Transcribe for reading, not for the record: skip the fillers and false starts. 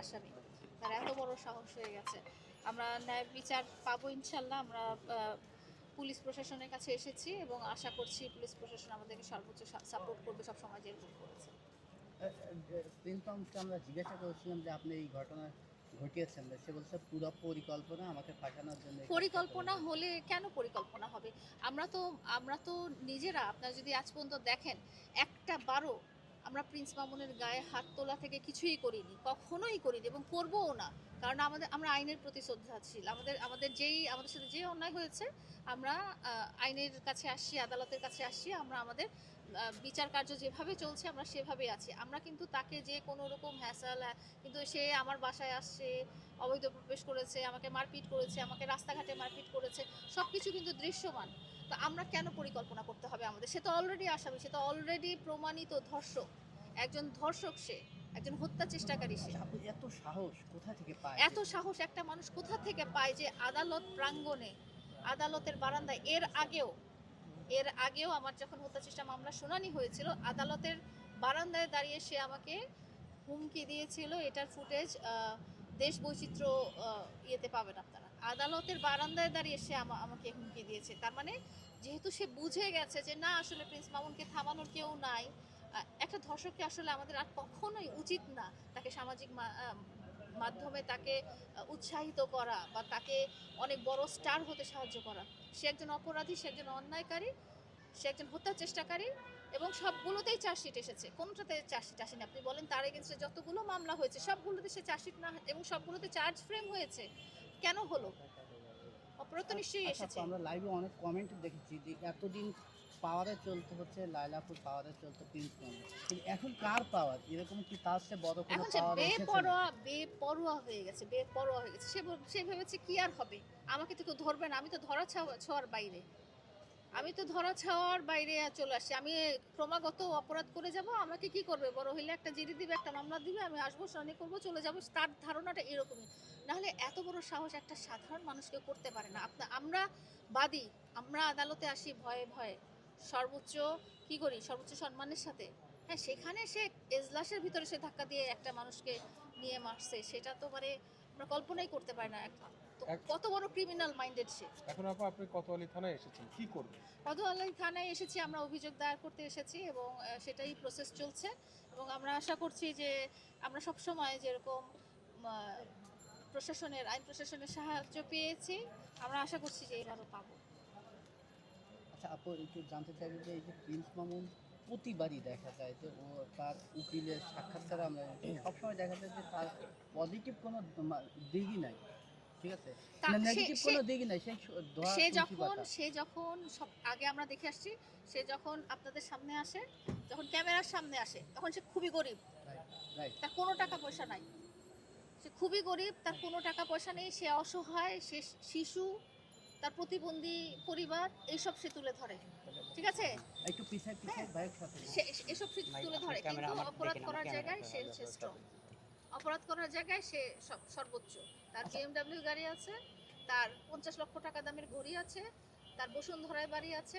আসামি, তার এত বড় সাহস হয়ে গেছে। আমরা ন্যায় বিচার পাবো ইনশাল্লাহ। আমরা পুলিশ প্রশাসনের কাছে এসেছি এবং আশা করছি পুলিশ প্রশাসন আমাদেরকে সর্বোচ্চ সাপোর্ট করবে, সব সময় যেরকম করেছে। প্রিন্স মামুনকে আমরা জিজ্ঞাসা করেছিলাম যে আপনি এই ঘটনা ঘটিয়েছেন, সে বলছে পুরো পরিকল্পনা আমাকে ফাঁসানোর জন্য এই কাজটা পরিকল্পনা করা হয়েছে। হলে কেন পরিকল্পনা হবে? আমরা তো নিজেরা, আপনারা যদি আজ পর্যন্ত দেখেন, একটা বারও আমরা প্রিন্স মামুনের গায়ে হাত তোলা থেকে কিছুই করিনি, কখনোই করিনি এবং করবোও না। কারণ আমরা আইনের প্রতি শ্রদ্ধাশীল। আমাদের সাথে যে অন্যায় হয়েছে, আমরা আইনের কাছে আসছি, আদালতের কাছে আসছি। আমরা আমাদের বিচার কার্য যেভাবে চলছে আমরা সেভাবে আছি। আমরা কিন্তু তাকে যে কোনো রকম হ্যাসেল, কিন্তু সে আমার বাসায় আসছে, অবৈধ প্রবেশ করেছে, আমাকে মারপিট করেছে, আমাকে রাস্তাঘাটে মারপিট করেছে, সব কিছু কিন্তু দৃশ্যমান। তো আমরা কেন পরিকল্পনা করতে হবে আমাদের? সে তো অলরেডি আসামি, সে তো অলরেডি প্রমাণিত ধর্ষক, একজন ধর্ষক, সে একজন হত্যা চেষ্টাকারী। সে আচ্ছা, আপনি এত সাহস কোথা থেকে পায় এত সাহস একটা মানুষ কোথা থেকে পায় যে আদালত প্রাঙ্গণে, আদালতের বারান্দায়, এর আগেও আমার যখন হত্যা চেষ্টা মামলা শুনানি হয়েছিল, আদালতের বারান্দায় দাঁড়িয়ে সে আমাকে হুমকি দিয়েছিল। এটার ফুটেজ দেশ বৈচিত্র্য ইয়েতে পাবেন আপনারা। আদালতের বারান্দায় দাঁড়িয়ে সে আমাকে হুমকি দিয়েছে। তার মানে যেহেতু সে বুঝে গেছে যে না, আসলে প্রিন্স মামুনকে থামানোর কেউ নাই, একটা ধর্ষককে আসলে আমাদের আর কখনোই উচিত না তাকে সামাজিক মাধ্যমে তাকে উৎসাহিত করা বা তাকে অনেক বড় স্টার হতে সাহায্য করা। সে একজন অপরাধী, সে একজন অন্যায়কারী, সে একজন হত্যা চেষ্টাকারী এবং সবগুলোতেই চার্জশিট এসেছে। কোনটাতে চার্জশিট আসেনি আপনি বলেন? তার এগেনস্টে যতগুলো মামলা হয়েছে সবগুলোতে সে চার্জশিট না, এবং সবগুলোতে চার্জ ফ্রেম হয়েছে। কেন হলো? অপরাধ তো নিশ্চয়ই আচ্ছা আপু, এসেছে। আমরা লাইভে অনেক কমেন্ট দেখেছি যে এতদিন পাওয়ারে চলতে হচ্ছে লাইলাপুর, পাওয়ারে চলতে প্রিন্স মামুন, কিন্তু এখন কার পাওয়ার? এরকম কি তার চেয়ে বড় কোনো এখন সে পাওয়ার এসেছে না? বেপরোয়া হয়ে গেছে, বেপরোয়া হয়ে গেছে। সে ভেবেছে কি আর হবে, আমাকে তো কেউ ধরবে না, আমি তো ধরা ছোঁয়ার বাইরে, আমি তো ধরা ছাওয়ার বাইরে চলে আসছি। আমি ক্রমাগত অপরাধ করে যাব, আমাকে কি করবে? বড় হইলে একটা জিডি দিবে, একটা মামলা দিবে, আমি আসবো, শুনানি করবো, চলে যাবো। তার ধারণাটা এরকমই। নাহলে এত বড় সাহস একটা সাধারণ মানুষকে করতে পারে না। আমরা বাদী, আমরা আদালতে আসি ভয়ে ভয়ে, সর্বোচ্চ কি করি, সর্বোচ্চ সম্মানের সাথে। হ্যাঁ, সেখানে সে এজলাসের ভিতরে সে ধাক্কা দিয়ে একটা মানুষকে নিয়ে মারছে, সেটা তো মানে আমরা কল্পনাই করতে পারি না। তো কত বড় ক্রিমিনাল মাইন্ডেড সে। এখন আপনি কোতোয়ালি থানায় এসেছেন, কি করবেন? পদুয়ালি থানায় এসেছি, আমরা অভিযোগ দায়ের করতে এসেছি এবং সেটাই প্রসেস চলছে। এবং আমরা আশা করছি যে আমরা সবসময় যেরকম আইন প্রশাসনের সাহায্য পেয়েছি, আমরা আশা করছি যে এবারও পাবো। আচ্ছা আপু, একটু জানতে চাইবো যে এই যে প্রিন্স মামুন প্রতিবারই দেখা যায় যে ও তার উকিলের সাক্ষাৎকারে আমরা সবসময় দেখা যায় যে তার পজিটিভ কোনো দিকই নাই, ঠিক আছে, তা না সে নেগেটিভ সে কোনো দিকই নাই, সেই ধোয়া সে তুলসী যখন পাতা। সে যখন সব আগে আমরা দেখে আসছি, সে যখন আপনাদের সামনে আসে, যখন ক্যামেরার সামনে আসে, তখন সে খুবই গরিব, রাইট। তার কোনো টাকা পয়সা নাই। সে খুবই গরিব, তার কোনো টাকা পয়সা নেই, সে অসহায়, সে শিশু, তার প্রতিবন্ধী পরিবার, এইসব সে তুলে ধরে। ঠিক আছে, একটু পিছায় হ্যাঁ, পিছায় বাইক সাথে। সে এসব সে তুলে ধরে, কিন্তু অপরাধ করার জায়গায় সে হচ্ছে স্ট্রং। অপরাধ করার জায়গায় সে সর্বোচ্চ। তার আচ্ছা, বিএমডাব্লিউ গাড়ি আছে, তার 50 লক্ষ টাকা দামের ঘড়ি আছে, তার বসুন্ধরায় বাড়ি আছে।